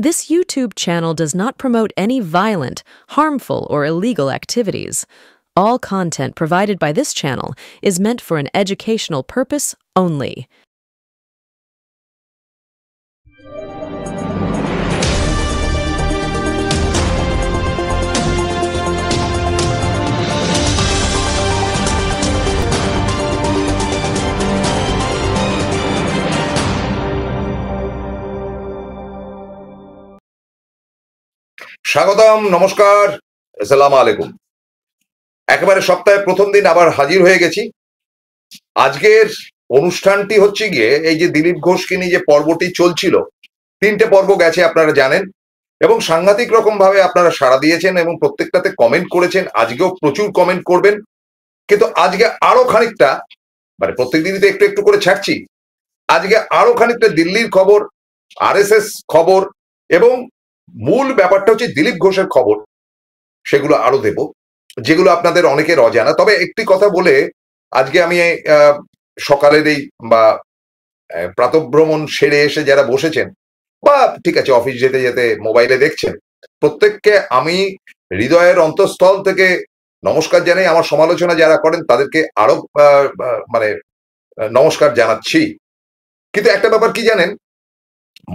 This YouTube channel does not promote any violent, harmful, or illegal activities. All content provided by this channel is meant for an educational purpose only. স্বাগতম, নমস্কার, আসসালামু আলাইকুম। একেবারে সপ্তাহের প্রথম দিন আবার হাজির হয়ে গেছি। আজকের অনুষ্ঠানটি হচ্ছে গিয়ে এই যে দিলীপ ঘোষকে নিয়ে যে পর্বটি চলছিল, 3টে পর্ব গেছে আপনারা জানেন, এবং সাংঘাতিক রকম ভাবে আপনারা সাড়া দিয়েছেন এবং প্রত্যেকটাতে কমেন্ট করেছেন। আজকেও প্রচুর কমেন্ট করবেন, কিন্তু আজকে আরো খানিকটা, মানে প্রত্যেকদিনই তো একটু একটু করে ছাড়ছি, আজকে আরো খানিকটা দিল্লির খবর, আরএসএস খবর এবং মূল ব্যাপারটা হচ্ছে দিলীপ ঘোষের খবর, সেগুলো আরো দেব, যেগুলো আপনাদের অনেকের অজানা। তবে একটি কথা বলে আজকে আমি সকালের এই বা প্রাতঃভ্রমণ সেরে এসে যারা বসেছেন বা ঠিক আছে অফিস যেতে যেতে মোবাইলে দেখছেন, প্রত্যেককে আমি হৃদয়ের অন্তঃস্থল থেকে নমস্কার জানাই। আমার সমালোচনা যারা করেন তাদেরকে আরো মানে নমস্কার জানাচ্ছি। কিন্তু একটা ব্যাপার কি জানেন,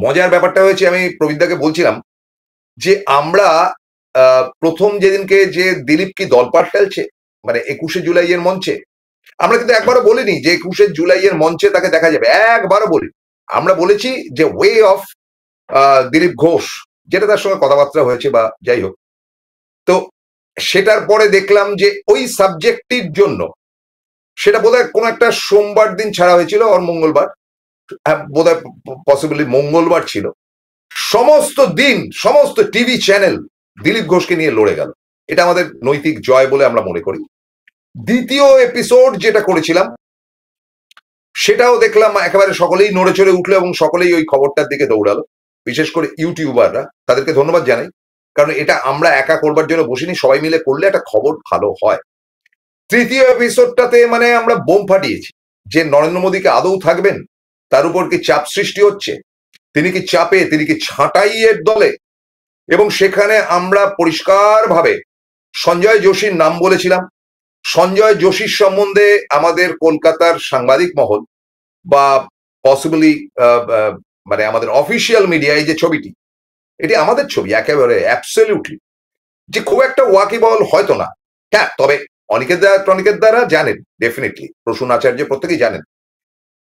মজার ব্যাপারটা হয়েছে, আমি প্রবীরদাকে বলছিলাম যে আমরা প্রথম যেদিনকে যে দিলীপ কি দল পাল্টালছে, মানে 21শে জুলাইয়ের মঞ্চে, আমরা কিন্তু একবারও বলিনি যে 21শে জুলাইয়ের মঞ্চে তাকে দেখা যাবে, একবারও বলি। আমরা বলেছি যে ওয়ে অফ দিলীপ ঘোষ, যেটা তার সঙ্গে কথাবার্তা হয়েছে বা যাই হোক। তো সেটার পরে দেখলাম যে ওই সাবজেক্টটির জন্য, সেটা বোধহয় কোনো একটা সোমবার দিন ছাড়া হয়েছিল, আর মঙ্গলবার, বোধহয় পসিবলি মঙ্গলবার ছিল, সমস্ত দিন সমস্ত টিভি চ্যানেল দিলীপ ঘোষকে নিয়ে লড়ে গেল। এটা আমাদের নৈতিক জয় বলে আমরা মনে করি। দ্বিতীয় এপিসোড যেটা করেছিলাম, সেটাও দেখলাম একেবারে সকলেই নড়ে চড়ে উঠলো এবং সকলেই ওই খবরটার দিকে দৌড়ালো, বিশেষ করে ইউটিউবাররা। তাদেরকে ধন্যবাদ জানাই, কারণ এটা আমরা একা করবার জন্য বসিনি, সবাই মিলে করলে একটা খবর ভালো হয়। তৃতীয় এপিসোডটাতে মানে আমরা বোম ফাটিয়েছি যে নরেন্দ্র মোদীকে আদৌ থাকবেন, তার উপর কি চাপ সৃষ্টি হচ্ছে, তিনি কি চাপে, তিনি কি ছাঁটাইয়ের দলে, এবং সেখানে আমরা পরিষ্কারভাবে সঞ্জয় যোশীর নাম বলেছিলাম। সঞ্জয় যোশীর সম্বন্ধে আমাদের কলকাতার সাংবাদিক মহল বা পসিবলি মানে আমাদের অফিসিয়াল মিডিয়ায় যে ছবিটি, এটি আমাদের ছবি একেবারে অ্যাবসলিউটলি, যে খুব একটা ওয়াকিবহল হয়তো না। হ্যাঁ, তবে অনেকের দ্বারা জানেন, ডেফিনেটলি প্রসূন আচার্য প্রত্যেকেই জানেন,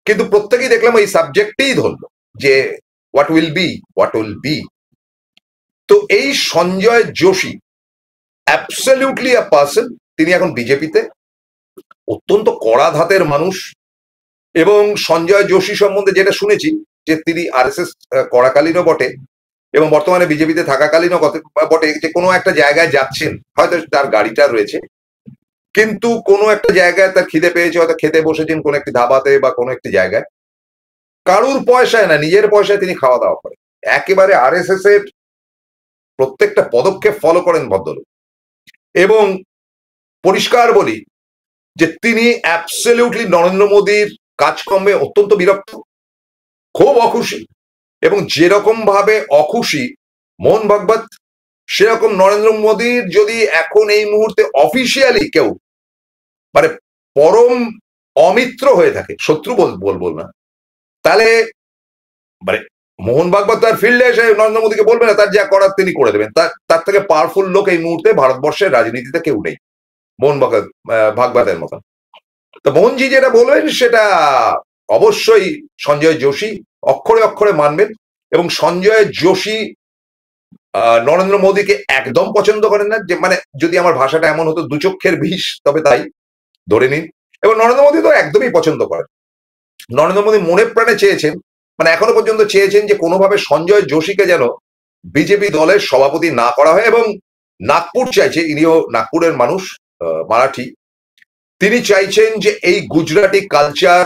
কিন্তু প্রত্যেকেই দেখলাম এই সাবজেক্টেই ধরলো যে হোয়াট উইল বি। তো এই Sanjay Joshi absolutely a person, তিনি এখন বিজেপিতে, অত্যন্ত কড়া ধাতের মানুষ। এবং সঞ্জয় যোশী সম্বন্ধে যেটা শুনেছি, যে তিনি আরএসএস করাকালীনও বটে এবং বর্তমানে বিজেপিতে থাকাকালীনও বটে, যে কোনো একটা জায়গায় যাচ্ছেন, হয়তো তার গাড়িটা রয়েছে, কিন্তু কোনো একটা জায়গায় তার খিদে পেয়েছে, হয়তো খেতে বসেছেন কোনো একটি ধাবাতে বা কোনো একটি জায়গায়, কারুর পয়সায় না, নিজের পয়সায় তিনি খাওয়া দাওয়া করেন। একেবারে আরএসএস এর প্রত্যেকটা পদক্ষেপ ফলো করেন ভদ্রলোক। এবং পরিষ্কার বলি যে তিনি অ্যাবসলিউটলি নরেন্দ্র মোদীর কাজকর্মে অত্যন্ত বিরক্ত, খুব অখুশি, এবং যেরকম ভাবে অখুশি মোহন ভাগবত, সেরকম নরেন্দ্র মোদীর যদি এখন এই মুহূর্তে অফিসিয়ালি কেউ মানে পরম অমিত্র হয়ে থাকে, শত্রু বলবো না, তাহলে মানে মোহন ভাগবত তার ফিল্ডে এসে নরেন্দ্র মোদীকে বলবে না, তার যা করার তিনি করে দেবেন। তার থেকে পাওয়ারফুল লোক এই মুহূর্তে ভারতবর্ষের রাজনীতিতে কেউ নেই, মোহন ভাগবতের মতন। তো মোহনজি যেটা বলবেন সেটা অবশ্যই সঞ্জয় যোশী অক্ষরে অক্ষরে মানবেন। এবং সঞ্জয় যোশী নরেন্দ্র মোদীকে একদম পছন্দ করেন না, যে মানে যদি আমার ভাষাটা এমন হতো দু চক্ষের বিষ, তবে তাই ধরে নিন। এবং নরেন্দ্র মোদী তো একদমই পছন্দ করেন। নরেন্দ্র মোদী মনে প্রাণে চেয়েছেন, মানে এখনো পর্যন্ত চেয়েছেন, যে কোনোভাবে সঞ্জয় যোশীকে যেন বিজেপি দলের সভাপতি না করা হয়। এবং নাগপুর চাইছে, ইনিও নাগপুরের মানুষ, মারাঠি, তিনি চাইছেন যে এই গুজরাটি কালচার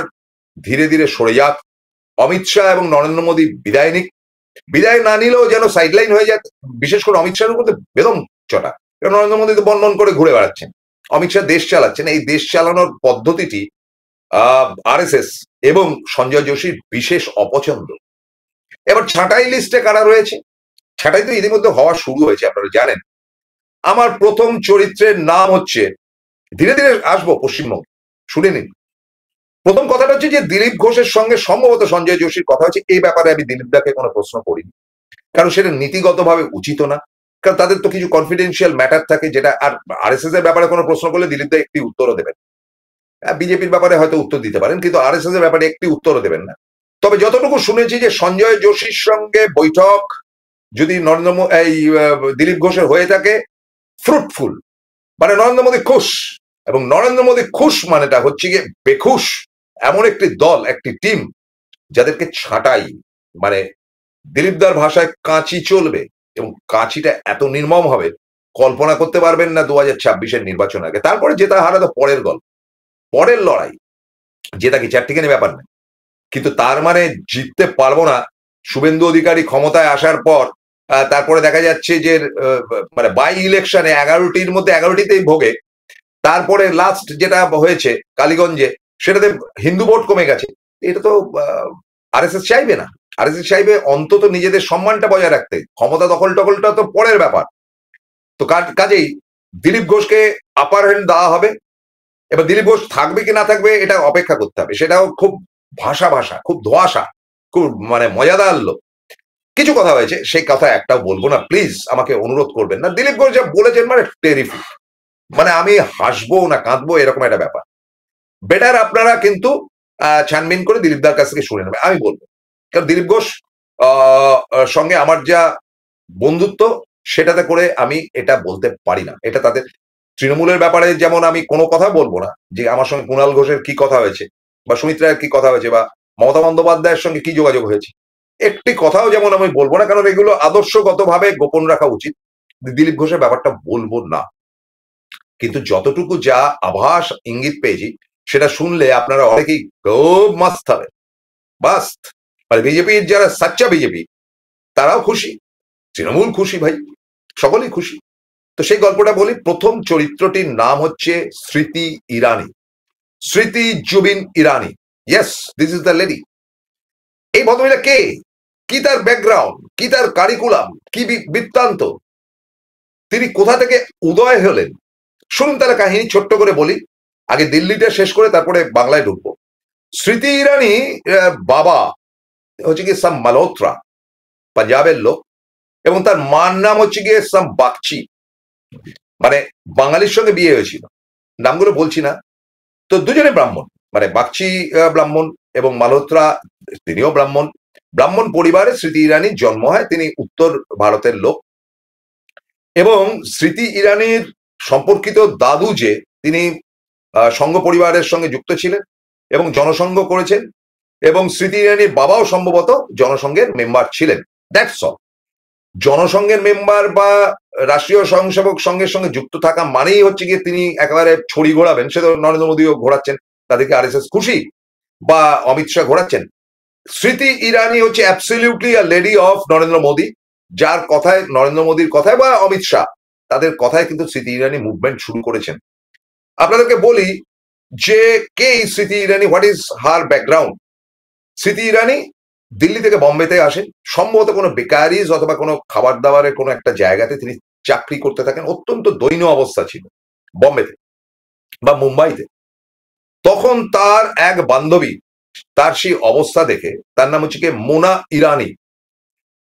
ধীরে ধীরে সরে যাক, অমিত শাহ এবং নরেন্দ্র মোদী বিদায় নিক, বিদায় না নিলেও যেন সাইডলাইন হয়ে যাক, বিশেষ করে অমিত শাহের উপর বেদম চটা। নরেন্দ্র মোদী তো বনবন করে ঘুরে বেড়াচ্ছেন, অমিত শাহ দেশ চালাচ্ছেন। এই দেশ চালানোর পদ্ধতিটি আরএসএস এবং সঞ্জয় যোশীর বিশেষ অপছন্দ। এবার ছাঁটাই লিস্টে কারা রয়েছে, ছাঁটাই তো ইতিমধ্যে হওয়া শুরু হয়েছে, আপনারা জানেন। আমার প্রথম চরিত্রের নাম হচ্ছে, ধীরে ধীরে আসবো পশ্চিমবঙ্গে, শুনে নিন। প্রথম কথাটা হচ্ছে যে দিলীপ ঘোষের সঙ্গে সম্ভবত সঞ্জয় যোশীর কথা হচ্ছে, এই ব্যাপারে আমি দিলীপ দাকে কোনো প্রশ্ন করিনি, কারণ সেটা নীতিগতভাবে উচিত না, কারণ তাদের তো কিছু কনফিডেন্সিয়াল ম্যাটার থাকে, যেটা আর আরএসএস এর ব্যাপারে কোনো প্রশ্ন করলে দিলীপ দা একটি উত্তরও দেবেন। বিজেপির ব্যাপারে হয়তো উত্তর দিতে পারেন, কিন্তু আরএসএস এর ব্যাপারে একটি উত্তরও দেবেন না। তবে যতটুকু শুনেছি যে সঞ্জয় যোশীর সঙ্গে বৈঠক যদি দিলীপ ঘোষের হয়ে থাকে, ফ্রুটফুল, মানে নরেন্দ্র মোদী খুশ, এবং নরেন্দ্র মোদী খুশ মানেটা হচ্ছে গিয়ে বেখুশ এমন একটি দল, একটি টিম, যাদেরকে ছাঁটাই, মানে দিলীপদার ভাষায় কাঁচি চলবে, এবং কাঁচিটা এত নির্মম হবে কল্পনা করতে পারবেন না 2026-এর নির্বাচন আগে। তারপরে জেতা হারা তো পরের গল্প, পরের লড়াই, জেতা কি চারটিখানি ব্যাপার না, কিন্তু তার মানে জিততে পারবো না। শুভেন্দু অধিকারী ক্ষমতায় আসার পর তারপরে দেখা যাচ্ছে যে মানে বাই ইলেকশনে 11টির মধ্যে 11টিতেই ভোগে, তারপরে লাস্ট যেটা হয়েছে কালীগঞ্জে, সেটাতে হিন্দু ভোট কমে গেছে। এটা তো আরএসএস চাইবে না। আরএসএস চাইবে অন্তত নিজেদের সম্মানটা বজায় রাখতে, ক্ষমতা দখল টখলটা তো পরের ব্যাপার। তো কাজেই দিলীপ ঘোষকে আপার হ্যান্ড দেওয়া হবে। এবার দিলীপ ঘোষ থাকবে কি না থাকবে এটা অপেক্ষা করতে হবে, সেটাও খুব ভাষা খুব ধোঁয়াশা, খুব মানে মজাদার লোক। কিছু কথা হয়েছে, সেই কথা একটাও বলবো না, প্লিজ আমাকে অনুরোধ করবেন না। দিলীপ ঘোষ যা বলেছেন মানে টেরিফিক, মানে আমি হাসবো না কাঁদবো এরকম একটা ব্যাপার। বেটার আপনারা কিন্তু ছানবিন করে দিলীপ দার কাছ থেকে শুনে নেবেন, আমি বলবো। কারণ দিলীপ ঘোষ সঙ্গে আমার যা বন্ধুত্ব, সেটাতে করে আমি এটা বলতে পারি না। এটা তাদের তৃণমূলের ব্যাপারে যেমন আমি কোনো কথা বলবো না যে আমার সঙ্গে কুণাল ঘোষের কি কথা হয়েছে, বা সুমিত্রা রায়ের কি কথা হয়েছে, বা মমতা বন্দ্যোপাধ্যায়ের সঙ্গে কি যোগাযোগ হয়েছে, একটি কথাও যেমন আমি বলবো না, কারণ এগুলো আদর্শগতভাবে গোপন রাখা উচিত। দিলীপ ঘোষের ব্যাপারটা বলবো না, কিন্তু যতটুকু যা আভাস ইঙ্গিত পেয়েছি সেটা শুনলে আপনারা অনেকেই খুব মাস্ত হবে, বাস্ত। মানে বিজেপির যারা সাচ্চা বিজেপি, তারাও খুশি, তৃণমূল খুশি, ভাই সকলেই খুশি। তো সেই গল্পটা বলি। প্রথম চরিত্রটির নাম হচ্ছে Smriti Irani, Smriti Zubin Irani. Yes, this is the lady. এই ভদ্রমহিলা কে, কি তার ব্যাকগ্রাউন্ড, কি তার কারিকুলাম, কি বৃত্তান্ত, তিনি কোথা থেকে উদয় হলেন, শুনুন তাহলে কাহিনী ছোট্ট করে বলি। আগে দিল্লিটা শেষ করে তারপরে বাংলায় ঢুকবো। স্মৃতি ইরানি বাবা হচ্ছে গিয়ে সাম মালহোত্রা, পাঞ্জাবের লোক, এবং তার মার নাম হচ্ছে গিয়ে সাম বাগচি, মানে বাঙালির সঙ্গে বিয়ে হয়েছিল, নামগুলো বলছি না। তো দুজনে ব্রাহ্মণ, মানে বাগচি ব্রাহ্মণ এবং মালহোত্রা তিনিও ব্রাহ্মণ। ব্রাহ্মণ পরিবারে স্মৃতি ইরানির জন্ম হয়, তিনি উত্তর ভারতের লোক। এবং স্মৃতি ইরানির সম্পর্কিত দাদু যে, তিনি সংঘ পরিবারের সঙ্গে যুক্ত ছিলেন এবং জনসংঘ করেছেন, এবং স্মৃতি ইরানির বাবাও সম্ভবত জনসংঘের মেম্বার ছিলেন। That's all. জনসংঘের মেম্বার বা রাষ্ট্রীয় স্বয়ংসেবক সংঘের সঙ্গে যুক্ত থাকা মানেই হচ্ছে গিয়ে তিনি একেবারে ছড়ি ঘোরাবেন। সে তো নরেন্দ্র মোদীও ঘোরাচ্ছেন, তাদেরকে আরএসএস খুশি, বা অমিত শাহ ঘোরাচ্ছেন। স্মৃতি ইরানি হচ্ছে absolutely a lady of Narendra Modi, যার কথায়, নরেন্দ্র মোদীর কথায় বা অমিত শাহ তাদের কথায় কিন্তু স্মৃতি ইরানি মুভমেন্ট শুরু করেছেন। আপনাদেরকে বলি যে কে এই Smriti Irani, what is her background. Smriti Irani Delhi থেকে বোম্বেতে আসেন, সম্ভবত কোনো বেকারিজ অথবা কোনো খাবার দাবারের কোনো একটা জায়গাতে তিনি চাকরি করতে থাকেন। অত্যন্ত দৈন্য অবস্থা ছিল বোম্বেতে বা মুম্বাইতে। তখন তার এক বান্ধবী তার সেই অবস্থা দেখে, তার নাম হচ্ছে কি মোনা ইরানি,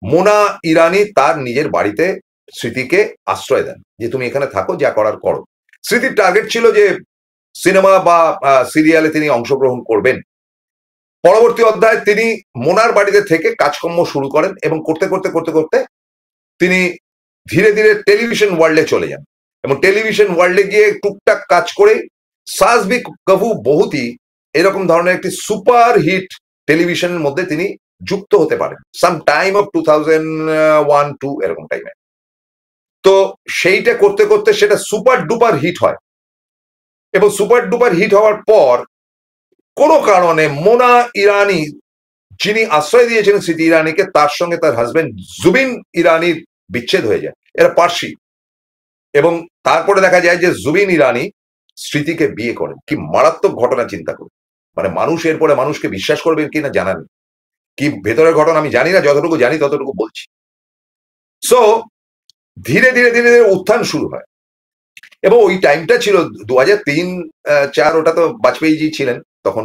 মোনা ইরানি তার নিজের বাড়িতে স্মৃতিকে আশ্রয় দেন, যে তুমি এখানে থাকো, যা করার করো। স্মৃতির টার্গেট ছিল যে সিনেমা বা সিরিয়ালে তিনি অংশগ্রহণ করবেন। পরবর্তী অধ্যায়ে তিনি মোনার বাড়িতে থেকে কাজকর্ম শুরু করেন, এবং করতে করতে করতে করতে তিনি ধীরে ধীরে টেলিভিশন ওয়ার্ল্ডে চলে যান, এবং টেলিভিশন ওয়ার্ল্ডে গিয়ে টুকটাক কাজ করে সাস ভি কভু বহুতি এরকম ধরনের একটি সুপার হিট টেলিভিশনের মধ্যে তিনি যুক্ত হতে পারেন, সাম টাইম অফ 2001-2 এরকম টাইমে। তো সেইটা করতে করতে সেটা সুপার ডুপার হিট হয়, এবং সুপার ডুপার হিট হওয়ার পর কোনো কারণে মোনা ইরানি, যিনি আশ্রয় দিয়েছিলেন স্মৃতি ইরানিকে, তার সঙ্গে তার হাজবেন্ড জুবিন ইরানির বিচ্ছেদ হয়ে যায়। এরা পার্সি। এবং তারপরে দেখা যায় যে জুবিন ইরানি স্মৃতিকে বিয়ে করেন। কি মারাত্মক ঘটনা চিন্তা করুন। মানে মানুষ এরপরে মানুষকে বিশ্বাস করবেন কিনা জানান, কি ভেতরের ঘটনা আমি জানি না, যতটুকু জানি ততটুকু বলছি। সো ধীরে ধীরে ধীরে ধীরে উত্থান শুরু হয়, এবং ওই টাইমটা ছিল 2003-4, ওটা তো বাজপেয়ীজি ছিলেন তখন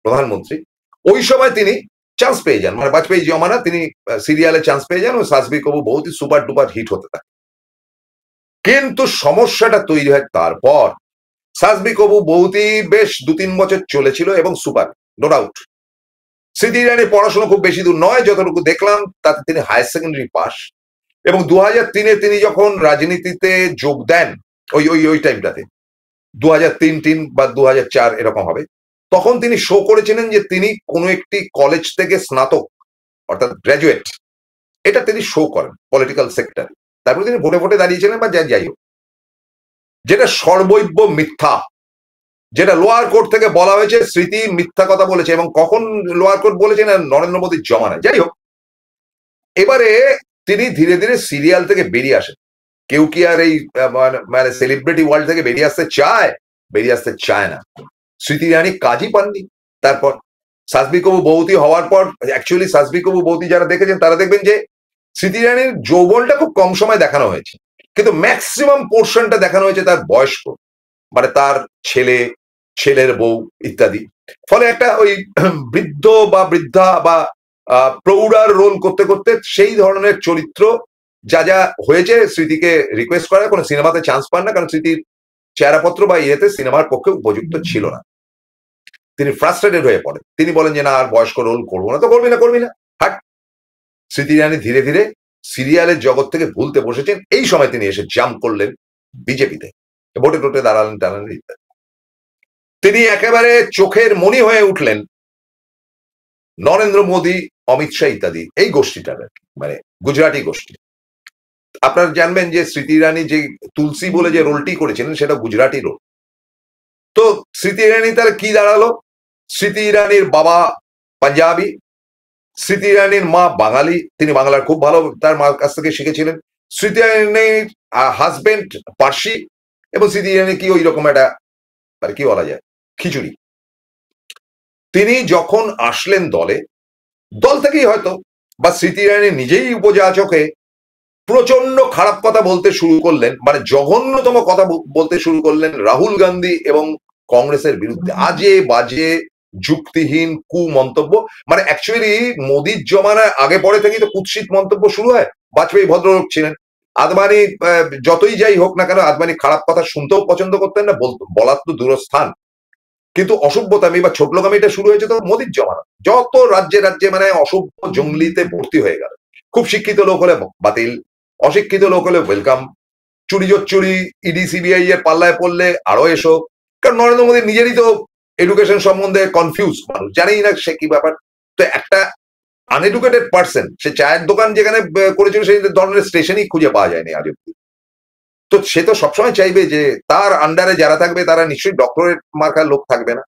প্রধানমন্ত্রী। ওই সময় তিনি চান্স পেয়ে যান, মানে বাজপেয়ী জমানা তিনি সিরিয়ালে চান্স পেয়ে যান, ও সাসবি কবু বহুত সুপার ডুপার হিট হতে থাকে। কিন্তু সমস্যাটা তৈরি হয় তারপর। সাসবি কবু বহুতই বেশ 2-3 বছর চলেছিল এবং সুপার, নো ডাউট। স্মৃতি ইরানির পড়াশোনা খুব বেশি দূর নয়, যতটুকু দেখলাম তাতে তিনি হায়ার সেকেন্ডারি পাস, এবং 2003-এ তিনি যখন রাজনীতিতে যোগ দেন, ওই ওই ওই টাইমটাতে 2003 বা 2004 এরকম হবে, তখন তিনি শো করেছিলেন যে তিনি কোনো একটি কলেজ থেকে স্নাতক অর্থাৎ গ্র্যাজুয়েট, এটা তিনি শো করেন পলিটিক্যাল সেক্টর। তারপরে তিনি ভোটে ভোটে দাঁড়িয়েছিলেন বা যাই হোক, যেটা সর্বৈব মিথ্যা, যেটা লোয়ার কোর্ট থেকে বলা হয়েছে স্মৃতি মিথ্যা কথা বলেছে। এবং কখন লোয়ার কোর্ট বলেছেন? নরেন্দ্র মোদীর জমানায়। যাই হোক, এবারে তিনি ধীরে ধীরে সিরিয়াল থেকে বেরিয়ে আসেন। কেউ কি আর এই মানে সেলিব্রিটি ওয়ার্ল্ড থেকে বেরিয়ে আসতে চায়? বেরিয়ে আসতে চায় না। স্মৃতি ইরানি কাজই পাননি। তারপর সাসবি কবু বহুতি হওয়ার পর, অ্যাকচুয়ালি সাসবি কবু বহুতি যারা দেখেছেন তারা দেখবেন যে স্মৃতি ইরানির যৌবনটা খুব কম সময় দেখানো হয়েছে, কিন্তু ম্যাক্সিমাম পোর্শনটা দেখানো হয়েছে তার বয়স্ক, মানে তার ছেলে, ছেলের বউ ইত্যাদি। ফলে একটা ওই বৃদ্ধ বা বৃদ্ধা বা প্রৌঢ়ার রোল করতে করতে সেই ধরনের চরিত্র যা যা হয়েছে, স্মৃতিকে রিকোয়েস্ট করা, কোনো সিনেমাতে চান্স পান না, কারণ স্মৃতির চেহারাপত্র বা ইয়েতে সিনেমার পক্ষে উপযুক্ত ছিল না। তিনি ফ্রাস্ট্রেটেড হয়ে পড়েন, তিনি বলেন যে না, আর বয়স্ক রোল করবো না। তো করবি না হাট। স্মৃতি ইরানি ধীরে ধীরে সিরিয়ালের জগৎ থেকে ভুলতে বসেছেন। এই সময় তিনি এসে জাম্প করলেন বিজেপিতে, ভোটে টোটে দাঁড়ালেন ইত্যাদি। তিনি একেবারে চোখের মণি হয়ে উঠলেন নরেন্দ্র মোদী, অমিত শাহ ইত্যাদি এই গোষ্ঠীটার, মানে গুজরাটি গোষ্ঠী। আপনারা জানবেন যে স্মৃতি ইরানি যে তুলসী বলে যে রোলটি করেছিলেন সেটা গুজরাটি রোল। তো স্মৃতি ইরানি তার কি দাঁড়ালো? স্মৃতি ইরানির বাবা পাঞ্জাবি, স্মৃতি ইরানির মা বাঙালি, তিনি বাংলার খুব ভালো তার মার কাছ থেকে শিখেছিলেন। স্মৃতি ইরানির হাজবেন্ড পার্সি, এবং স্মৃতি ইরানি কি ওই রকম একটা, আর কি বলা যায়, খিচুড়ি। তিনি যখন আসলেন দলে, দল থেকেই হয়তো বা স্মৃতি ইরানি নিজেই উপযাচকে প্রচন্ড খারাপ কথা বলতে শুরু করলেন, মানে জঘন্যতম কথা বলতে শুরু করলেন রাহুল গান্ধী এবং কংগ্রেসের বিরুদ্ধে। আজে বাজে যুক্তিহীন কু মন্তব্য, মানে অ্যাকচুয়ালি মোদির জমানায় আগে পরে থেকেই তো কুৎসিত মন্তব্য শুরু হয়। বাজপেয়ী ভদ্রলোক ছিলেন, আদবানি যতই যাই হোক না কেন, আদবানি খারাপ কথা শুনতেও পছন্দ করতেন না, বলার তো দূরস্থান। কিন্তু অসভ্যতামি বা ছোটলোকামি এটা শুরু হয়েছে তো মোদির জমানা। যত রাজ্যে রাজ্যে মানে অসভ্য জঙ্গলিতে ভর্তি হয়ে গেল। খুব শিক্ষিত লোক হলে বাতিল, অশিক্ষিত লোক হলে ওয়েলকাম। চুরি চুরি ইডি সিবিআই এর পাল্লায় পড়লে আরো এসো। কারণ নরেন্দ্র মোদী নিজেরই তো এডুকেশন সম্বন্ধে কনফিউজ, মানুষ জানেই না সে কি ব্যাপার। তো একটা আনএডুকেটেড পার্সন, সে চায়ের দোকান যেখানে করেছিল সেই ধরনের স্টেশনই খুঁজে পাওয়া যায়নি আজ অব্দি। তো সে তো সবসময় চাইবে যে তার আন্ডারে যারা থাকবে তারা নিশ্চয়ই ডক্টরেট মার্কার লোক থাকবে না,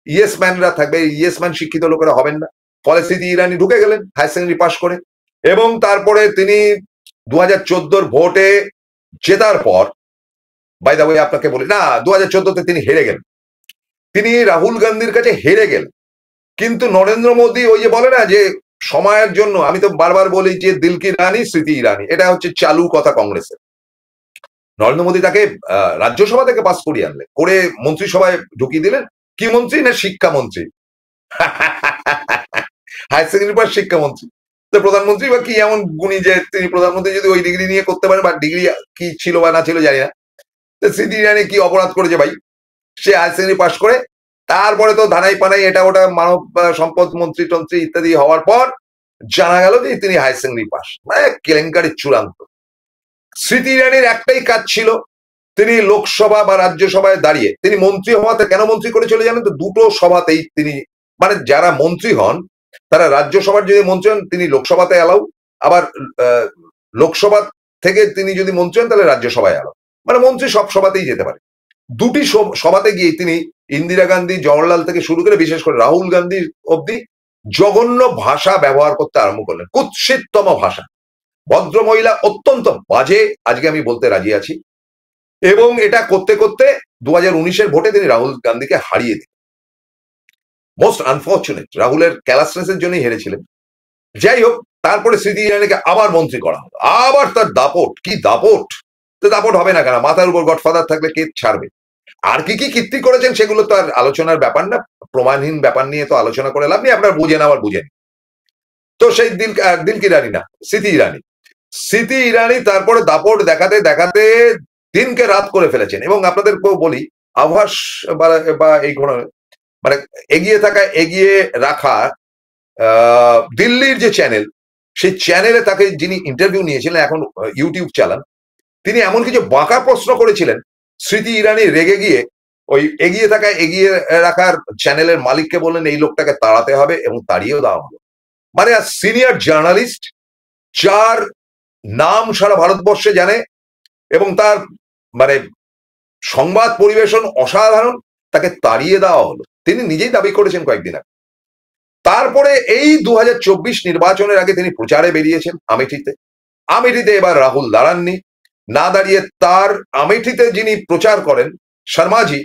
ইয়েস ম্যানরা থাকবে। ইয়েস ম্যান শিক্ষিত লোকেরা হবেন না। ফলে স্মৃতি ইরানি ঢুকে গেলেন হায়ার সেকেন্ডারি পাশ করে, এবং তারপরে তিনি 2014 ভোটে জেতার পর, বাই দা ওয়ে আপনাকে বলি না, 2014-তে তিনি হেরে গেলেন। তিনি রাহুল গান্ধীর কাছে হেরে গেলেন। কিন্তু নরেন্দ্র মোদী ওই যে বলে না যে সময়ের জন্য, আমি তো বারবার বলি যে দিল কি রানী স্মৃতি ইরানি, এটা হচ্ছে চালু কথা কংগ্রেসের। নরেন্দ্র মোদী তাকে রাজ্যসভা থেকে পাস করিয়ে আনলেন, করে মন্ত্রিসভায় ঢুকিয়ে দিলেন। কি মন্ত্রী? না শিক্ষামন্ত্রী। হায়ার সেকেন্ডারি পাস শিক্ষামন্ত্রী। তো প্রধানমন্ত্রী বা কি এমন গুণী যে তিনি প্রধানমন্ত্রী যদি ওই ডিগ্রি নিয়ে করতে পারেন, বা ডিগ্রি কি ছিল বা না ছিল জানি না। তো স্মৃতি ইরানি কি অপরাধ করেছে ভাই? সে হায়ার সেকেন্ডারি পাস করে তারপরে তো ধানাই পানাই এটা ওটা মানব সম্পদ মন্ত্রী টন্ত্রী ইত্যাদি হওয়ার পর জানা গেল যে তিনি হায়ার সেকেন্ডারি পাস, মানে কেলেঙ্কারি চূড়ান্ত। স্মৃতি ইরানির একটাই কাজ ছিল, তিনি লোকসভা বা রাজ্যসভায় দাঁড়িয়ে, তিনি মন্ত্রী হওয়াতে কেন মন্ত্রী করে চলে জানেন তো? দুটো সভাতেই তিনি, মানে যারা মন্ত্রী হন তারা রাজ্যসভার যদি মন্ত্রী হন তিনি লোকসভাতে অ্যালাউ, আবার লোকসভা থেকে তিনি যদি মন্ত্রী হন তাহলে রাজ্যসভায় অ্যালাউ, মানে মন্ত্রী সব সভাতেই যেতে পারে। দুটি সভাতে গিয়ে তিনি ইন্দিরা গান্ধী, জওহরলাল থেকে শুরু করে বিশেষ করে রাহুল গান্ধী অব্দি জঘন্য ভাষা ব্যবহার করতে আরম্ভ করলেন, কুৎসিততম ভাষা। ভদ্র মহিলা অত্যন্ত বাজে, আজকে আমি বলতে রাজি আছি। এবং এটা করতে করতে 2019-এর ভোটে তিনি রাহুল গান্ধীকে হারিয়ে দিলেন। মোস্ট আনফর্চুনেট, রাহুলের ক্যালাসনেসের জন্যই হেরেছিলেন। যাই হোক, তারপরে স্মৃতি ইরানিকে আবার মন্ত্রী করা হলো, আবার তার দাপট, কি দাপট! তো দাপট হবে না কেন? মাথার উপর গডফাদার থাকলে কে ছাড়বে? আর কি কি কীর্তি করেছেন সেগুলো তো আর আলোচনার ব্যাপার না, প্রমাণহীন ব্যাপার নিয়ে তো আলোচনা করে লাভ নেই, আপনারা বুঝেন আবার বুঝেন। তো সেই দিলকি ইরানি না, স্মৃতি ইরানি তারপরে দাপট দেখাতে দেখাতে দিনকে রাত করে ফেলেছেন। এবং আপনাদেরকেও বলি, আভাস বা এই মানে এগিয়ে রাখা দিল্লির যে চ্যানেল, সেই চ্যানেলে তাকে যিনি ইন্টারভিউ নিয়েছিলেন, এখন ইউটিউব চালান, তিনি এমন কিছু বাঁকা প্রশ্ন করেছিলেন, স্মৃতি ইরানি রেগে গিয়ে ওই এগিয়ে রাখার চ্যানেলের মালিককে বললেন এই লোকটাকে তাড়াতে হবে, এবং তাড়িয়েও দেওয়া হলো। মানে সিনিয়র জার্নালিস্ট, যার নাম সারা ভারতবর্ষে জানে এবং তার মানে সংবাদ পরিবেশন অসাধারণ, তাকে তাড়িয়ে দেওয়া হলো। তিনি নিজেই দাবি করেছেন কয়েকদিন আগে। তারপরে এই 2024 নির্বাচনের আগে তিনি প্রচারে বেরিয়েছেন আমেঠিতে এবার রাহুল দাঁড়াননি, না দাঁড়িয়ে তার আমেঠিতে যিনি প্রচার করেন শর্মাজি,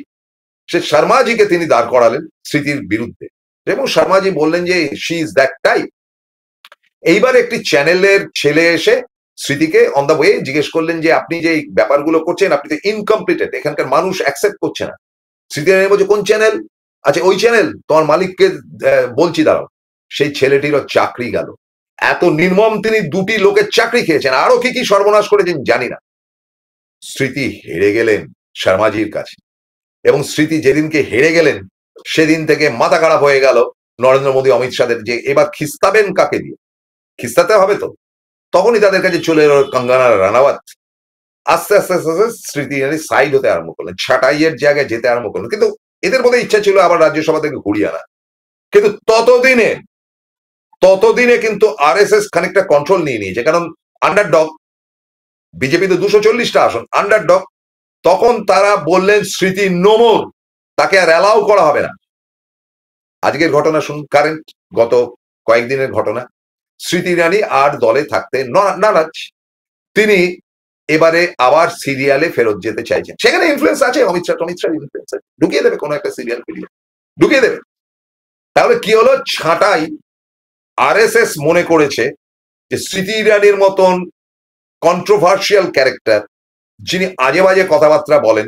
সে শর্মাজিকে তিনি দাঁড় করালেন স্মৃতির বিরুদ্ধে, এবং শর্মাজি বললেন যে শি ইজ দ্যাট টাইপ। এইবার একটি চ্যানেলের ছেলে এসে স্মৃতিকে অন দ্য ওয়ে জিজ্ঞেস করলেন যে আপনি যে ব্যাপারগুলো করছেন, আপনি তো ইনকমপ্লিটেড, এখানকার মানুষ অ্যাকসেপ্ট করছে না। স্মৃতি বলছে কোন চ্যানেল? আচ্ছা ওই চ্যানেল, তোমার মালিককে বলছি দাঁড়াও। সেই ছেলেটিরও চাকরি গেল। এত নির্মম তিনি দুটি লোকের চাকরি খেয়েছেন, আরো কি কি সর্বনাশ করেছেন জানি না। স্মৃতি হেরে গেলেন শর্মাজির কাছে, এবং স্মৃতি যেদিনকে হেরে গেলেন সেদিন থেকে মাথা খারাপ হয়ে গেল নরেন্দ্র মোদী, অমিত শাহের, যে এবার খিস্তাবেন কাকে দিয়ে? খিস্তাতে হবে তো। তখনই তাদের কাছে চলে এলো কঙ্গনা রানাওয়াত। আস্তে আস্তে আস্তে আস্তে স্মৃতি ইরানি সাইড হতে আরম্ভ করলেন, ছাটাইয়ের জায়গায় যেতে আরম্ভ করলেন। কিন্তু এদের মধ্যে ইচ্ছা ছিল আবার রাজ্যসভা থেকে ঘুরিয়ে আনা। কিন্তু ততদিনে কিন্তু আরএসএস খানিকটা কন্ট্রোল নিয়ে নিয়েছে, কারণ আন্ডারডগ, বিজেপি তো 240টা আসন, আন্ডারডগ। তখন তারা বললেন স্মৃতি নোমর, তাকে আর অ্যালাউ করা হবে না। আজকের ঘটনা শুনুন, কারেন্ট গত কয়েকদিনের ঘটনা। স্মৃতি ইরানি আর দলে থাকতে নারাজ, তিনি এবারে আবার সিরিয়ালে ফেরত যেতে চাইছেন। সেখানে ইনফ্লুয়েন্স আছে, অমিত শাহ ইনফ্লুয়েন্স আছে, ঢুকিয়ে দেবে কোনো একটা সিরিয়াল ঢুকিয়ে দেবে। তাহলে কি হলো? ছাঁটাই। আরএসএস মনে করেছে যে স্মৃতি ইরানির মতন কন্ট্রোভার্সিয়াল ক্যারেক্টার, যিনি আজে বাজে কথাবার্তা বলেন,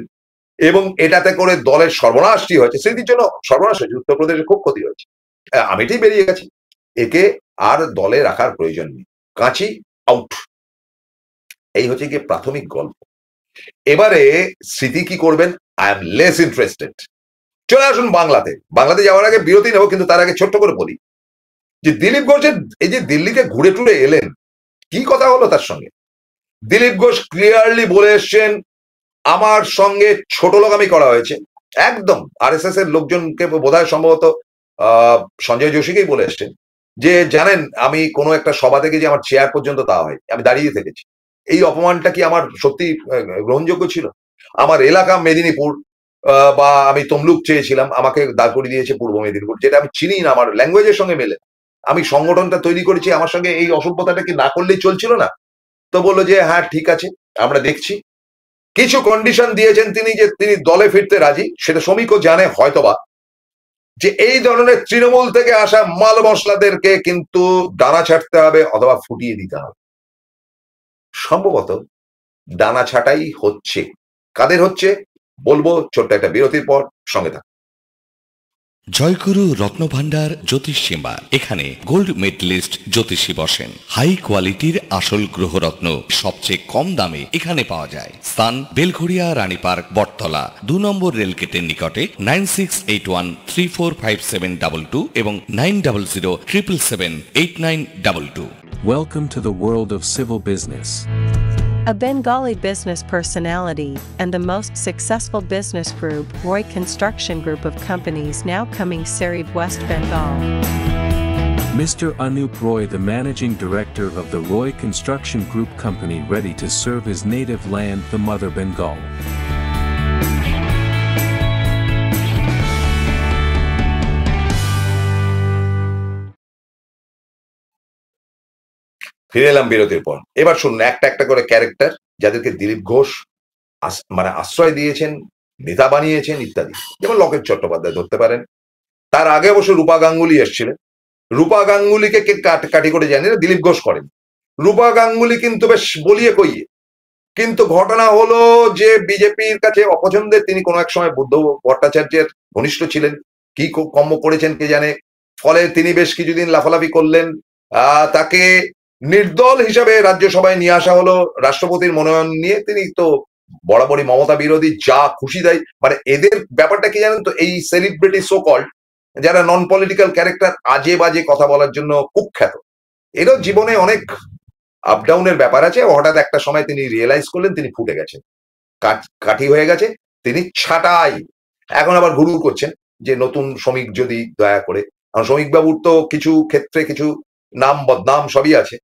এবং এটাতে করে দলের সর্বনাশটি হয়েছে, স্মৃতির জন্য সর্বনাশ হয়েছে, উত্তরপ্রদেশে খুব ক্ষতি হয়েছে, আমেঠি বেরিয়ে গেছে, একে আর দলে রাখার প্রয়োজন নেই, কাঁচি আউট। এই হচ্ছে গিয়ে প্রাথমিক গল্প। এবারে স্মৃতি কি করবেন? I am less interested. চলে আসুন বাংলাতে যাওয়ার আগে বিরতি নেব, কিন্তু তার আগে ছোট্ট করে বলি যে দিলীপ ঘোষের এই যে দিল্লিতে ঘুরে টুরে এলেন, কি কথা হলো তার সঙ্গে? দিলীপ ঘোষ ক্লিয়ারলি বলে এসছেন আমার সঙ্গে ছোট লোকামি করা হয়েছে। একদম আরএসএস এর লোকজনকে বোধহয় সম্ভবত সঞ্জয় যোশীকেই বলে এসছেন যে জানেন আমি কোনো একটা সভা থেকে যে আমার চেয়ার পর্যন্ত দেওয়া হয়, আমি দাঁড়িয়ে থেকেছি। এই অপমানটা কি আমার সত্যি গ্রহণযোগ্য ছিল? আমার এলাকা মেদিনীপুর, বা আমি তমলুক চেয়েছিলাম, আমাকে দাঁড় করিয়ে দিয়েছে পূর্ব মেদিনীপুর, যেটা আমি চিনি না, আমার ল্যাঙ্গুয়েজের সঙ্গে মেলে। আমি সংগঠনটা তৈরি করেছি, আমার সঙ্গে এই অসভ্যতাটা কি না করলেই চলছিল না? তো বললো যে হ্যাঁ ঠিক আছে, আমরা দেখছি। কিছু কন্ডিশন দিয়েছেন তিনি, যে তিনি দলে ফিরতে রাজি। সেটা শ্রমিকও জানে হয়তোবা, যে এই ধরনের তৃণমূল থেকে আসা মাল মশলাদেরকে কিন্তু ডানা ছাড়তে হবে অথবা ফুটিয়ে দিতে হবে। সম্ভবত ডানা ছাটাই হচ্ছে। কাদের হচ্ছে বলবো ছোট্ট একটা বিরতির পর, সঙ্গে থাক। জয়গুরু রত্নভান্ডার জ্যোতিষ সীমা, এখানে গোল্ড মেডেলিস্ট জ্যোতিষী বসেন। হাই কোয়ালিটির আসল গ্রহরত্ন সবচেয়ে কম দামে এখানে পাওয়া যায়। স্থান বেলঘড়িয়া, রানী পার্ক, বটতলা, 2 নম্বর রেলগেটের নিকটে। 9681345722 এবং 9007778922। Welcome to the world of civil business. A Bengali business personality and the most successful business group, Roy Construction Group of companies, now coming Sarib, West Bengal. Mr. Anup Roy, the managing director of the Roy Construction Group company, ready to serve his native land, the mother Bengal. ফিরে এলাম বিরতির পর। এবার শুনুন একটা একটা করে character, যাদেরকে দিলীপ ঘোষ মানে আশ্রয় দিয়েছেন, নেতা বানিয়েছেন ইত্যাদি। যেমন লকেট চট্টোপাধ্যায় ধরতে পারেন, তার আগে অবশ্য রূপা গাঙ্গুলি এসেছিলেন, রূপা গাঙ্গুলিকে কে কাটি করে জানি না, দিলীপ ঘোষ করেন। রূপা গাঙ্গুলি কিন্তু বেশ বলিয়ে কইয়ে, কিন্তু ঘটনা হলো যে বিজেপির কাছে অপছন্দের। তিনি কোনো এক সময় বুদ্ধ ভট্টাচার্যের ঘনিষ্ঠ ছিলেন, কি কর্ম করেছেন কে জানে। ফলে তিনি বেশ কিছুদিন লাফালাফি করলেন, তাকে নির্দল হিসাবে রাজ্যসভায় নিয়ে আসা হলো রাষ্ট্রপতির মনোনয়ন নিয়ে। তিনি তো বরাবরই মমতা বিরোধী, যা খুশি দেয়। মানে এদের ব্যাপারটা কি জানেন তো, এই সেলিব্রিটি সো কল্ড যারা নন পলিটিক্যাল ক্যারেক্টার, আজে বাজে কথা বলার জন্য কুখ্যাত, এরও জীবনে অনেক আপ ডাউনের ব্যাপার আছে। হঠাৎ একটা সময় তিনি রিয়েলাইজ করলেন তিনি ফুটে গেছেন, কাঠি হয়ে গেছে, তিনি ছাটাই। এখন আবার ঘুরু করছেন যে নতুন শ্রমিক যদি দয়া করে। কারণ শ্রমিক বাবুর তো কিছু ক্ষেত্রে কিছু নাম বদনাম সবই আছে,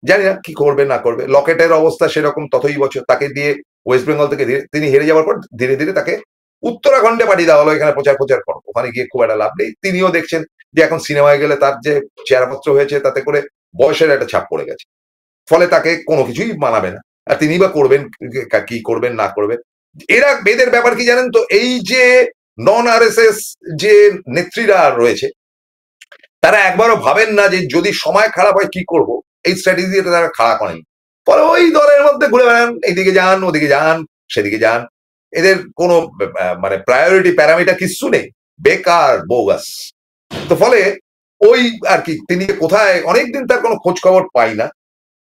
জানি না কি করবে না করবে। লকেটের অবস্থা সেরকম, ততই বছর তাকে দিয়ে ওয়েস্ট বেঙ্গল থেকে তিনি হেরে যাওয়ার পর ধীরে ধীরে তাকে উত্তরাখণ্ডে পাঠিয়ে দেওয়া হলো, এখানে প্রচার করো। ওখানে গিয়ে খুব একটা লাভ নেই। তিনিও দেখছেন যে এখন সিনেমায় গেলে তার যে চেহারাপত্র হয়েছে তাতে করে বয়সের একটা ছাপ পড়ে গেছে, ফলে তাকে কোনো কিছুই মানাবে না। আর তিনি বা করবেন কি করবেন না করবেন। এদের ব্যাপার কি জানেন তো, এই যে নন আরএসএস যে নেত্রীরা রয়েছে, তারা একবারও ভাবেন না যে যদি সময় খারাপ হয় কি করব, এই স্ট্র্যাটেজি তারা খাড়া করেন। ফলে ওই দলের মধ্যে ঘুরে বেড়ান, এইদিকে যান ওদিকে যান সেদিকে যান। এদের কোনো মানে প্রায়োরিটি প্যারামিটার কিচ্ছু নেই, বেকার বোগাস। তো ফলে ওই আর কি, তিনি কোথায়, অনেকদিন তার কোনো খোঁজ খবর পাই না,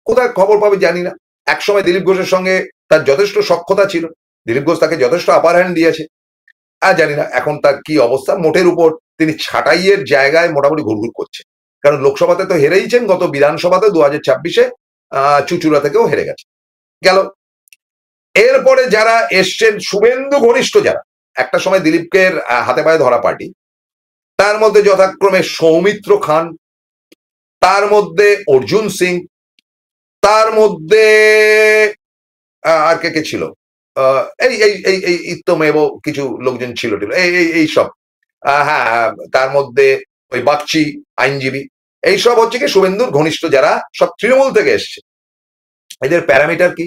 কোথায় খবর পাবে জানি না। একসময় দিলীপ ঘোষের সঙ্গে তার যথেষ্ট সখ্যতা ছিল, দিলীপ ঘোষ তাকে যথেষ্ট আপার হ্যান্ড দিয়েছে। আর জানি না এখন তার কি অবস্থা। মোটের উপর তিনি ছাঁটাইয়ের জায়গায় মোটামুটি ঘুরঘুর করছে, কারণ লোকসভাতে তো হেরেইছেন, গত বিধানসভাতে 2026-এ চুচুড়া থেকেও হেরে গেছে গেল। এরপরে যারা এসছেন শুভেন্দু ঘনিষ্ঠ যারা, একটা সময় দিলীপকে হাতে পায়ে ধরা পার্টি, তার মধ্যে যথাক্রমে সৌমিত্র খান, তার মধ্যে অর্জুন সিং, তার মধ্যে আর কে ছিল, এই এই এই এই ইত্যমেব কিছু লোকজন ছিল এই সব। হ্যাঁ, তার মধ্যে ওই বাগচি আইনজীবী, এইসব হচ্ছে কি শুভেন্দুর ঘনিষ্ঠ যারা, সব তৃণমূল থেকে এসছে। এদের প্যারামিটার কি?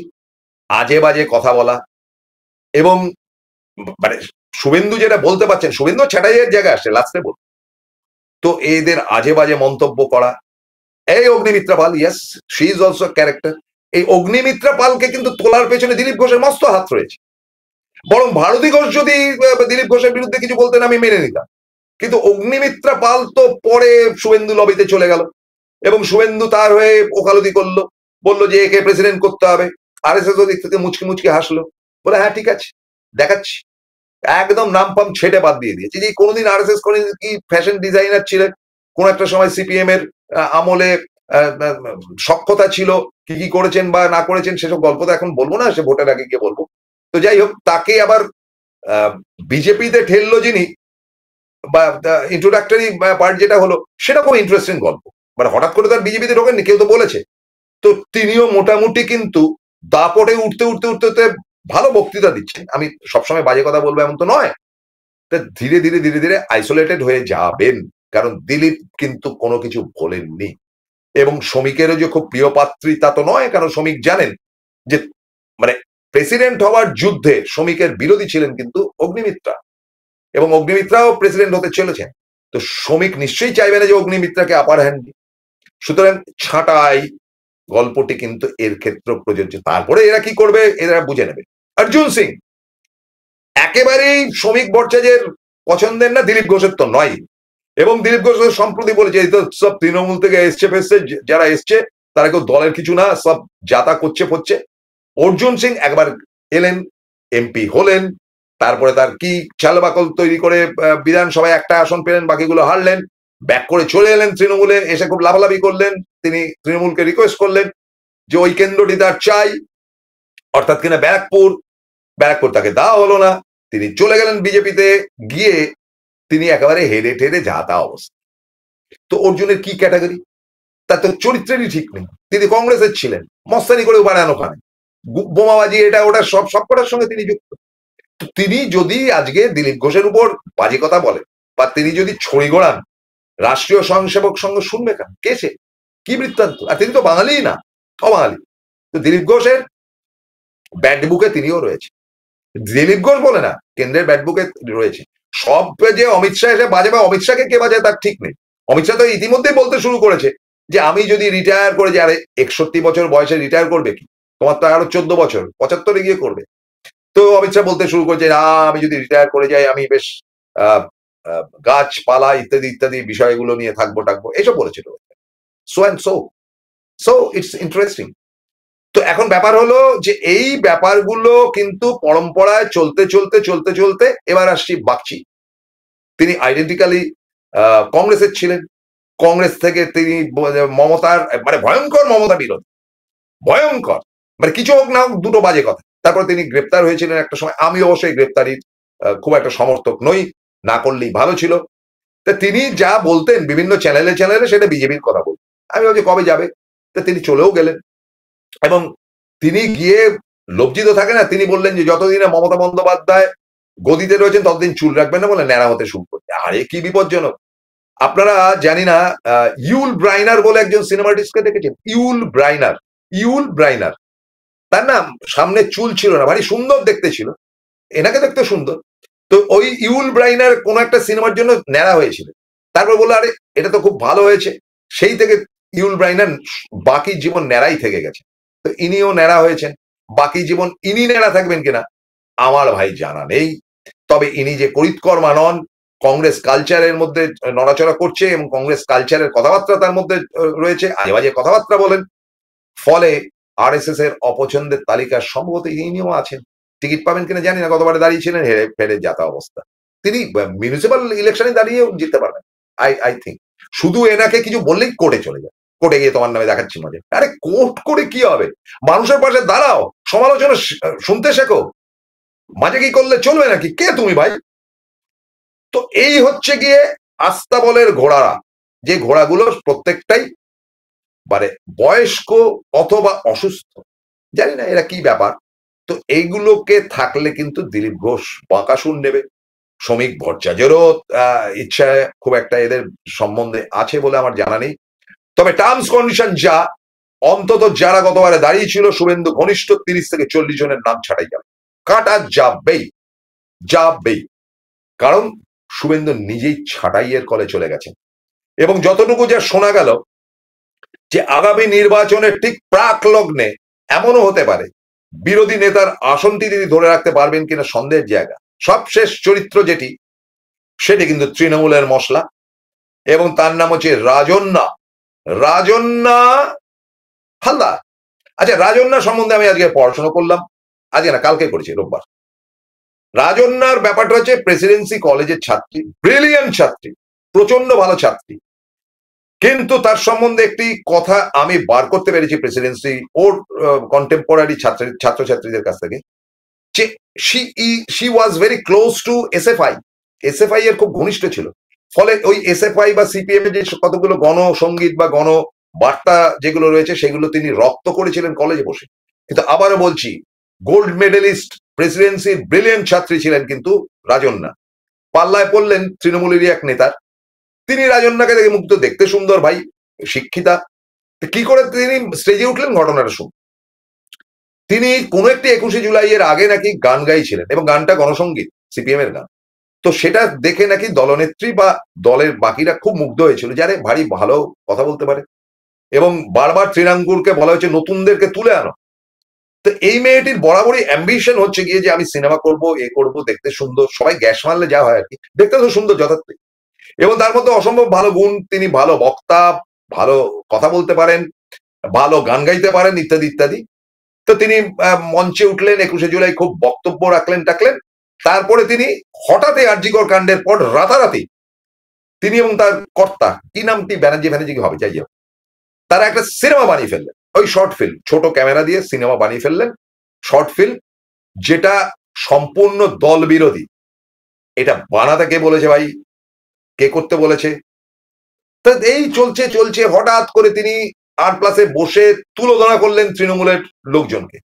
আজে বাজে কথা বলা। এবং মানে শুভেন্দু যেটা বলতে পারছেন, শুভেন্দু ছাটাইয়ের জায়গায় আসছে লাস্টে বল, তো এদের আজে বাজে মন্তব্য করা। এই Agnimitra Paul, yes she is also character. এই অগ্নিমিত্রা পালকে কিন্তু তোলার পেছনে দিলীপ ঘোষের মস্ত হাত রয়েছে। বরং ভারতী ঘোষ যদি দিলীপ ঘোষের বিরুদ্ধে কিছু বলতেন আমি মেনে নিতাম, কিন্তু অগ্নিমিত্রা পাল তো পরে শুভেন্দু লবিতে চলে গেল, এবং শুভেন্দু তার হয়ে ওকালতি করলো, বললো যে একে প্রেসিডেন্ট করতে হবে। আরএসএস দিক থেকে মুচকি মুচকি হাসলো, বলে হ্যাঁ ঠিক আছে দেখাচ্ছি। একদম নাম পাম ছেটে বাদ দিয়ে দিয়েছে। যে কোনোদিন আরএসএস কি ফ্যাশন ডিজাইনার ছিলেন, কোন একটা সময় সিপিএম এর আমলে সক্ষতা ছিল, কি কি করেছেন বা না করেছেন সেসব গল্প তো এখন বলবো না, সে ভোটের আগে গিয়ে বলবো। তো যাই হোক, তাকে আবার বিজেপিতে ঠেললো যিনি, বা ইন্ট্রোডাক্টরি পার্ট যেটা হলো, সেটা খুব ইন্টারেস্টিং গল্প। মানে হঠাৎ করে তার বিজেপিতে ঢোকেননি, কেউ তো বলেছে। তো তিনিও মোটামুটি কিন্তু দাপটে উঠতে উঠতে উঠতে উঠতে ভালো বক্তৃতা দিচ্ছেন। আমি সবসময় বাজে কথা বলবো এমন তো নয়। তা ধীরে ধীরে ধীরে ধীরে আইসোলেটেড হয়ে যাবেন, কারণ দিলীপ কিন্তু কোনো কিছু বলেননি। এবং শ্রমিকেরও যে খুব প্রিয় পাত্রী তা তো নয়, কারণ শ্রমিক জানেন যে মানে প্রেসিডেন্ট হওয়ার যুদ্ধে শ্রমিকের বিরোধী ছিলেন কিন্তু অগ্নিমিত্রা, এবং অগ্নিমিত্রাও প্রেসিডেন্ট হতে চলেছেন। তো শ্রমিক নিশ্চয়ই চাইবে না যে অগ্নিমিত্রাকে আপার হ্যান্ড দিই। সুতরাং ছাঁটাই গল্পটি কিন্তু এর ক্ষেত্রে প্রযোজ্য। তারপরে এরা কি করবে এরা বুঝে নেবে। অর্জুন সিং একেবারেই শ্রমিক ভট্টাচার্যের পছন্দের না, দিলীপ ঘোষের তো নয়। এবং দিলীপ ঘোষ সম্প্রতি বলেছে এই তো সব তৃণমূল থেকে এসছে ফেসছে, যারা এসছে তারা কেউ দলের কিছু না, সব যাতা করছে ফচ্ছে। অর্জুন সিং একবার এলেন, এমপি হলেন, তারপরে তার কি চালবাকল তৈরি করে বিধানসভায় একটা আসন পেলেন, বাকিগুলো হারলেন, ব্যাক করে চলে এলেন তৃণমূলে, এসে খুব লাভালাভি করলেন। তিনি তৃণমূলকে রিকোয়েস্ট করলেন যে ওই কেন্দ্রটি তার চাই, অর্থাৎ কিনা ব্যারাকপুর তাকে দেওয়া হলো না। তিনি চলে গেলেন বিজেপিতে, গিয়ে তিনি একেবারে হেরে ঠেরে যাতা অবস্থা। তো অর্জুনের কি ক্যাটাগরি, তার তো চরিত্রেরই ঠিক নেই। তিনি কংগ্রেসের ছিলেন, মস্তানি করে বাড়ান ওখানে, বোমাবাজি এটা ওটা সব কটার সঙ্গে তিনি যুক্ত। তো তিনি যদি আজকে দিলীপ ঘোষের উপর বাজে কথা বলেন, বা তিনি যদি ছড়ি গোড়ান, রাষ্ট্রীয় স্বয়ংসেবক সংঘ শুনবে কেন, কে সে, কি বৃত্তান্ত? আর তিনি তো বাঙালি না, অবাঙালি। তো দিলীপ ঘোষের ব্যাড বুকে তিনিও রয়েছে। দিলীপ ঘোষ বলে না, কেন্দ্রের ব্যাড বুকে রয়েছে। সব যে অমিত শাহ এসে বাজে, বা অমিত শাহকে কে বাজায় তার ঠিক নেই, অমিত শাহ তো ইতিমধ্যেই বলতে শুরু করেছে যে আমি যদি রিটায়ার করে যাই, আরে 61 বছর বয়সে রিটায়ার করবে কি, তোমার তো আরো 14 বছর, 75-এ গিয়ে করবে। তো অমিত শাহ বলতে শুরু করেছে আমি যদি রিটায়ার করে যাই আমি বেশ গাছপালা ইত্যাদি ইত্যাদি বিষয়গুলো নিয়ে থাকবো এসব বলেছিল। So and so it's interesting. তো এখন ব্যাপার হলো যে এই ব্যাপারগুলো কিন্তু পরম্পরায় চলতে চলতে চলতে চলতে এবার আসছি বাগচি। তিনি আইডেন্টিক্যালি কংগ্রেসের ছিলেন, কংগ্রেস থেকে তিনি মমতার মানে ভয়ঙ্কর মমতা বিরোধী, ভয়ঙ্কর, মানে কিছু হোক না হোক দুটো বাজে কথা। তারপর তিনি গ্রেপ্তার হয়েছিলেন একটা সময়, আমি অবশ্যই গ্রেপ্তারির খুব একটা সমর্থক নই, না করলেই ভালো ছিল। তা তিনি যা বলতেন বিভিন্ন চ্যানেলে চ্যানেলে সেটা বিজেপির কথা বলতেন। আমি ভাবছি কবে যাবে, তা তিনি চলেও গেলেন। এবং তিনি গিয়ে লজ্জিত থাকে না, তিনি বললেন যে যতদিনে মমতা বন্দ্যোপাধ্যায় গদিতে রয়েছেন ততদিন চুল রাখবেন না বলে ন্যাড়া হতে শুরু করছে। আরে কি বিপজ্জনক। আপনারা জানি না ইউল ব্রাইনার বলে একজন সিনেমা আর্টিস্টকে দেখেছেন? ইউল ব্রাইনার, তার নাম, সামনে চুল ছিল না, ভারী সুন্দর দেখতে ছিল, এনাকে দেখতে সুন্দর। তো ওই ইউল ব্রাইনার কোন একটা সিনেমার জন্য ন্যাড়া হয়েছিল, তারপর বললো আরে এটা তো খুব ভালো হয়েছে, সেই থেকে ইউল ব্রাইনার বাকি জীবন ন্যাড়াই থেকে গেছে। তো ইনিও ন্যাড়া হয়েছেন, বাকি জীবন ইনি ন্যাড়া থাকবেন কিনা আমার ভাই জানা নেই। তবে ইনি যে করিতকর্মা নন, কংগ্রেস কালচারের মধ্যে নড়াচড়া করছে এবং কংগ্রেস কালচারের কথাবার্তা তার মধ্যে রয়েছে, আজে বাজে কথাবার্তা বলেন, ফলে আরএসএস এর অপছন্দের তালিকার সম্ভবত ইনিও আছেন। টিকিট পাবেন কিনা জানি না, গতবারে দাঁড়িয়েছিলেন, হেরে ফেরে যাতা অবস্থা। তিনি মিউনিসিপাল ইলেকশনে দাঁড়িয়েও জিততে পারবেন আই থিঙ্ক। শুধু এনাকে কিছু বললেই কোর্টে চলে যায়, কোর্টে গিয়ে তোমার নামে দেখাচ্ছি মজা। আরে কোর্ট করে কি হবে, মানুষের পাশে দাঁড়াও, সমালোচনা শুনতে শেখো, মাঝে কি করলে চলবে নাকি, কে তুমি ভাই? তো এই হচ্ছে গিয়ে আস্তাবলের ঘোড়ারা, যে ঘোড়াগুলো প্রত্যেকটাই মানে বয়স্ক অথবা অসুস্থ, জানি না এরা কি ব্যাপার। তো এইগুলোকে থাকলে কিন্তু দিলীপ ঘোষ বাঁকাসুর নেবে। শ্রমিক ভট্টাচার্যেরও ইচ্ছা খুব একটা এদের সম্বন্ধে আছে বলে আমার জানা নেই। তবে টার্মস কন্ডিশন যা, অন্তত যারা গতবারে দাঁড়িয়েছিল শুভেন্দু ঘনিষ্ঠ 30 থেকে 40 জনের নাম ছাড়াই যাবে, কাটা যাবেই। কারণ শুভেন্দু নিজেই ছাঁটাইয়ের কলে চলে গেছেন। এবং যতটুকু যা শোনা গেল যে আগামী নির্বাচনের ঠিক প্রাক লগ্নে এমনও হতে পারে বিরোধী নেতার আসনটি তিনি ধরে রাখতে পারবেন কিনা সন্দেহের জায়গা। সবশেষ চরিত্র যেটি, সেটি কিন্তু তৃণমূলের মশলা, এবং তার নাম হচ্ছে রাজন্যা হালদার। আচ্ছা, রাজন্যা সম্বন্ধে আমি আজকে পড়াশোনা করলাম, আজকে না কালকে করেছি, রোববার। রাজন্যার ব্যাপারটা হচ্ছে প্রেসিডেন্সি কলেজের ছাত্রী, ব্রিলিয়ান্ট ছাত্রী, প্রচন্ড ভালো ছাত্রী। কিন্তু তার সম্বন্ধে একটি কথা আমি বার করতে পেরেছি প্রেসিডেন্সি ওর কন্টেম্পোরারি ছাত্রছাত্রীদের কাছ থেকে, যে she was very close two SFI এর খুব ঘনিষ্ঠ ছিল। ফলে ওই এসএফআই বা সিপিএম এর যে কতগুলো গণসঙ্গীত বা গণ বার্তা যেগুলো রয়েছে সেগুলো তিনি রপ্ত করেছিলেন কলেজে বসে। কিন্তু আবারও বলছি, গোল্ড মেডেলিস্ট প্রেসিডেন্সির ব্রিলিয়ান্ট ছাত্রী ছিলেন কিন্তু রাজন্যা। পাল্লায় পড়লেন তৃণমূলেরই এক নেতার। তিনি রাজন্যাকে দেখে মুগ্ধ, দেখতে সুন্দর ভাই, শিক্ষিতা। কি করে তিনি স্টেজে উঠলেন ঘটনাটা শুন। তিনি কোন একটি 21শে জুলাইয়ের আগে নাকি গান গাইছিলেন, এবং গানটা গণসঙ্গীত, সিপিএম এর গান। তো সেটা দেখে নাকি দলনেত্রী বা দলের বাকিরা খুব মুগ্ধ হয়েছিল, যারে ভারী ভালো কথা বলতে পারে। এবং বারবার তৃণাঙ্কুরকে বলা হয়েছে নতুনদেরকে তুলে আনো। তো এই মেয়েটির বরাবরই অ্যাম্বিশন হচ্ছে গিয়ে যে আমি সিনেমা করব, করব, দেখতে সুন্দর, সবাই গ্যাস মারলে যা হয় আর কি, দেখতে তো সুন্দর যথার্থই। এবং তার মধ্যে অসম্ভব ভালো গুণ, তিনি ভালো বক্তা, ভালো কথা বলতে পারেন, ভালো গান গাইতে পারেন, ইত্যাদি ইত্যাদি। তো তিনি মঞ্চে উঠলেন, 21শে জুলাই খুব বক্তব্য টাকলেন। তারপরে তিনি হঠাৎই আরজিকর কাণ্ডের পর রাতারাতি তিনি এবং তার কর্তা, কি নামটি ব্যানার্জি হবে যাই হোক, তারা একটা সিনেমা বানিয়ে ফেললেন, ওই শর্ট ফিল্ম, ছোট ক্যামেরা দিয়ে সিনেমা বানিয়ে ফেললেন, শর্ট ফিল্ম, যেটা সম্পূর্ণ দল বিরোধী। এটা বানাতে কে বলেছে ভাই, কে করতে বলেছে? তো এই চলছে হঠাৎ করে তিনি R+ বসে তুলোধনা করলেন তৃণমূলের লোকজনকে।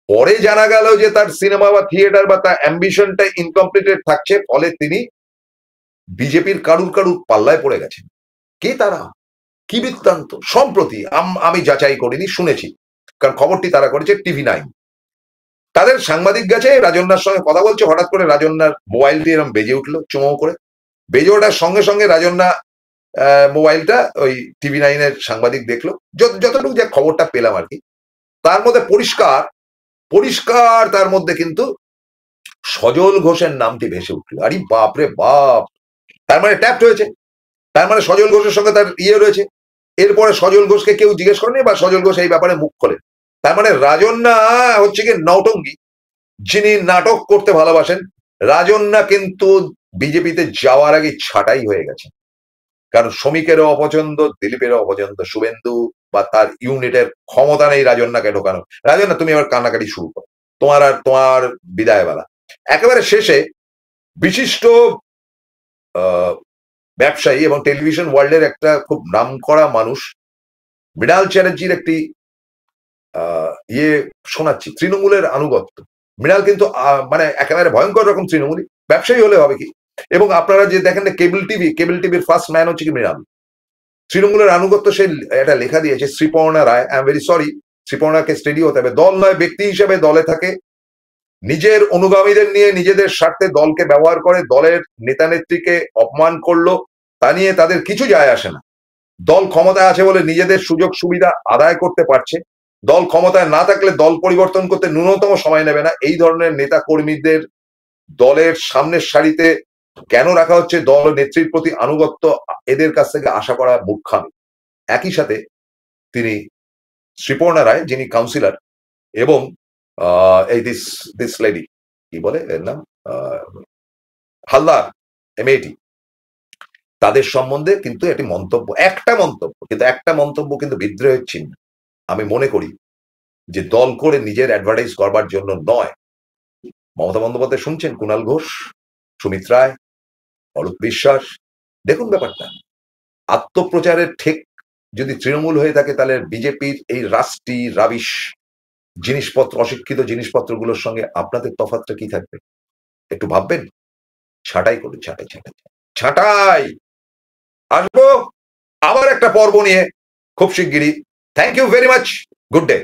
পরে জানা গেল যে তার সিনেমা বা থিয়েটার বা তার অ্যাম্বিশনটা ইনকমপ্লিটেড থাকছে, ফলে তিনি বিজেপির কারুর পাল্লায় পড়ে গেছেন। কে তারা, কি বৃত্তান্ত? সম্প্রতি আমি যাচাই করিনি, শুনেছি, কারণ খবরটি তারা করেছে TV9। তাদের সাংবাদিক গেছে, রাজন্যার সঙ্গে কথা বলছে, হঠাৎ করে রাজন্যার মোবাইলটি এরকম বেজে উঠলো, চুমো করে বেজে ওঠার সঙ্গে সঙ্গে রাজন্যা মোবাইলটা ওই TV9-এর সাংবাদিক দেখলো, যতটুকু যে খবরটা পেলাম আর কি, তার মধ্যে পরিষ্কার পরিষ্কার তার মধ্যে কিন্তু সজল ঘোষের নামটি ভেসে উঠলো। আরে বাপ রে বাপ, তার মানে ট্যাপড হয়েছে, তার মানে সজল ঘোষের সঙ্গে তার রয়েছে। এরপরে সজল ঘোষকে কেউ জিজ্ঞেস করেনি বা সজল ঘোষ এই ব্যাপারে মুখ খোলেন। তার মানে রাজন্যা হচ্ছে কি নৌটঙ্গী, যিনি নাটক করতে ভালোবাসেন। রাজন্যা কিন্তু বিজেপিতে যাওয়ার আগে ছাঁটাই হয়ে গেছে, কারণ শ্রমিকেরও অপছন্দ, দিলীপেরও অপছন্দ, শুভেন্দু বা তার ইউনিটের ক্ষমতা নেই রাজন্যাকে ঢোকানো। রাজন্যা তুমি এবার কান্নাকাটি শুরু করো, তোমার বিদায় বেলা। একেবারে শেষে বিশিষ্ট ব্যবসায়ী এবং টেলিভিশন ওয়ার্ল্ডের একটা খুব নামকরা মানুষ মৃণাল চ্যাটার্জির একটি শোনাচ্ছি, তৃণমূলের আনুগত্য। মৃণাল কিন্তু মানে একেবারে ভয়ঙ্কর রকম তৃণমূলী, ব্যবসায়ী হলে হবে কি। এবং আপনারা যে দেখেন না কেবল টিভির ফার্স্ট ম্যান হচ্ছে কি মৃণাল, তৃণমূলের আনুগত্য। সে একটা লেখা দিয়েছে, Sriparna Roy, I am very sorry, শ্রীপর্ণাকে স্টেডি হতে হবে, দল নয় ব্যক্তি হিসেবে দলে থাকে, নিজের অনুগামীদের নিয়ে নিজেদের স্বার্থে দলকে ব্যবহার করে, দলের নেতা নেত্রীকে অপমান করলো, তা নিয়ে তাদের কিছু যায় আসে না। দল ক্ষমতায় আছে বলে নিজেদের সুযোগ সুবিধা আদায় করতে পারছে, দল ক্ষমতায় না থাকলে দল পরিবর্তন করতে ন্যূনতম সময় নেবে না। এই ধরনের নেতা কর্মীদের দলের সামনের সারিতে কেন রাখা হচ্ছে? দল নেত্রীর প্রতি আনুগত্য এদের কাছ থেকে আশা করা মূর্খামি। একই সাথে তিনি শ্রীপর্ণা রায়, যিনি কাউন্সিলর, এবং এই দিস লেডি, কি বলে এর নাম, হালদার এমএটি, তাদের সম্বন্ধে কিন্তু একটি মন্তব্য, একটা মন্তব্য কিন্তু বিদ্রোহের চিহ্ন। আমি মনে করি যে দল করে নিজের অ্যাডভার্টাইজ করবার জন্য নয়। মমতা বন্দ্যোপাধ্যায় শুনছেন, কুণাল ঘোষ, সুমিত রায়, অরূপ বিশ্বাস, দেখুন ব্যাপারটা, আত্মপ্রচারের ঠেক যদি তৃণমূল হয়ে থাকে, তাহলে বিজেপির এই রাষ্ট্রী রাবিশ জিনিসপত্র, অশিক্ষিত জিনিসপত্রগুলোর সঙ্গে আপনাদের তফাৎটা কি থাকবে? একটু ভাববেন, ছাঁটাই করুন, ছাঁটাই। আসবো আবার একটা পর্ব নিয়ে খুব শিগগিরই। Thank you very much, good day.